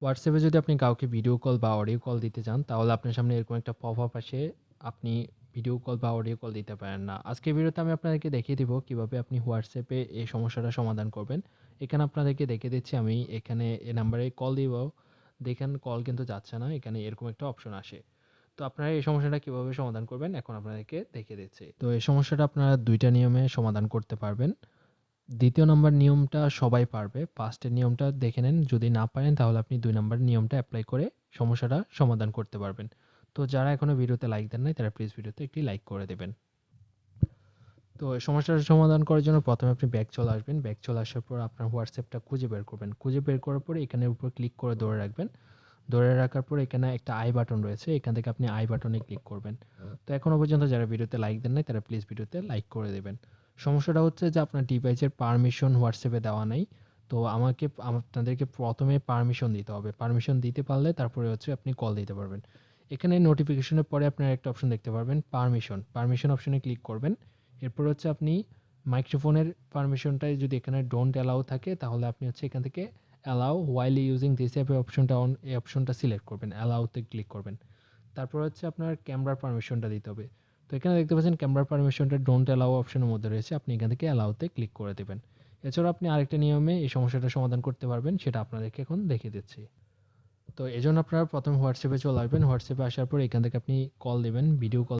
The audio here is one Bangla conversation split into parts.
হোয়াটসঅ্যাপে যদি আপনি কাউকে ভিডিও কল বা অডিও কল দিতে চান, তাহলে আপনার সামনে এরকম একটা পপআপ আসে। আপনি ভিডিও কল বা অডিও কল দিতে পারেন না। আজকের ভিডিওতে আমি আপনাদেরকে দেখিয়ে দিব কিভাবে আপনি হোয়াটসঅ্যাপে এই সমস্যাটা সমাধান করবেন। এখানে আপনাদেরকে দেখিয়ে দিচ্ছি, আমি এখানে এই নাম্বারে কল দিব। দেখেন কল কিন্তু যাচ্ছে না। এখানে এরকম একটা অপশন আসে। তো আপনারা এই সমস্যাটা কিভাবে সমাধান করবেন এখন আপনাদেরকে দেখিয়ে দিচ্ছি। তো এই সমস্যাটা আপনারা ২ টা নিয়মে সমাধান করতে পারবেন। দ্বিতীয় নাম্বার নিয়মটা সবাই পারবে। ফার্স্টের নিয়মটা দেখে নেন। যদি না পারেন তাহলে আপনি ২ নাম্বার নিয়মটা এপ্লাই করে সমস্যাটা সমাধান করতে পারবেন। তো যারা এখনো ভিডিওতে লাইক দেন নাই তারা প্লিজ ভিডিওতে একটি লাইক করে দেবেন। তো এই সমস্যাটা সমাধান করার জন্য ১ম এ আপনি ব্যাক চলে আসবেন। ব্যাক চলে আসার পর আপনার হোয়াটসঅ্যাপটা খুঁজে বের করবেন। খুঁজে বের করার পরে এখানের উপর ক্লিক করে ধরে রাখবেন। ধরে রাখার পর এখানে একটা আই বাটন রয়েছে। এখান থেকে আপনি আই বাটনে ক্লিক করবেন। তো এখনো পর্যন্ত যারা ভিডিওতে লাইক দেন নাই তারা প্লিজ ভিডিওতে লাইক করে দেবেন। সমস্যাটা হচ্ছে যে আপনার ডিভাইসের পারমিশন হোয়াটসঅ্যাপে দেওয়া নাই। তো আপনাদেরকে ১ম এ পারমিশন দিতে হবে। পারমিশন দিতে পারলে তারপরে হচ্ছে আপনি কল দিতে পারবেন। এখানে নোটিফিকেশনের পরে আপনারা একটা অপশন দেখতে পারবেন পারমিশন। পারমিশন অপশনে ক্লিক করবেন। এরপর হচ্ছে আপনি মাইক্রোফোনের পারমিশনটাই যদি এখানে ডোন্ট অ্যালাউ থাকে তাহলে আপনি হচ্ছে এখান থেকে allow while using this app এই অপশনটা সিলেক্ট করবেন। অ্যালাউতে ক্লিক করবেন। তারপর হচ্ছে আপনার ক্যামেরার পারমিশনটা দিতে হবে। তো এখানে দেখতে পাচ্ছেন ক্যামেরার পারমিশনটা ডোন্ট অ্যালাউ অপশনের মধ্যে রয়েছে। আপনি এখান থেকে অ্যালাউতে ক্লিক করে দেবেন। এছাড়াও আপনি আরেকটা নিয়মে এই সমস্যাটা সমাধান করতে পারবেন, সেটা আপনাদেরকে এখন দেখিয়ে দিচ্ছি। তো এজন্য আপনারা ১ম হোয়াটসঅ্যাপে চলে আসবেন। হোয়াটসঅ্যাপে আসার পর এখান থেকে আপনি কল দিবেন, ভিডিও কল।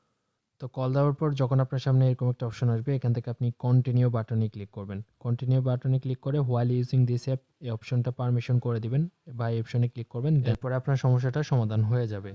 তো কল দেওয়ার পর যখন আপনার সামনে এরকম একটা অপশন আসবে, এখান থেকে আপনি কন্টিনিউ বাটনে ক্লিক করবেন। কন্টিনিউ বাটনে ক্লিক করে হোয়াইল ইউজিং দিস অ্যাপ এই অপশনটা পারমিশন করে দিবেন বা এই অপশনে ক্লিক করবেন। এরপরে আপনার সমস্যাটা সমাধান হয়ে যাবে।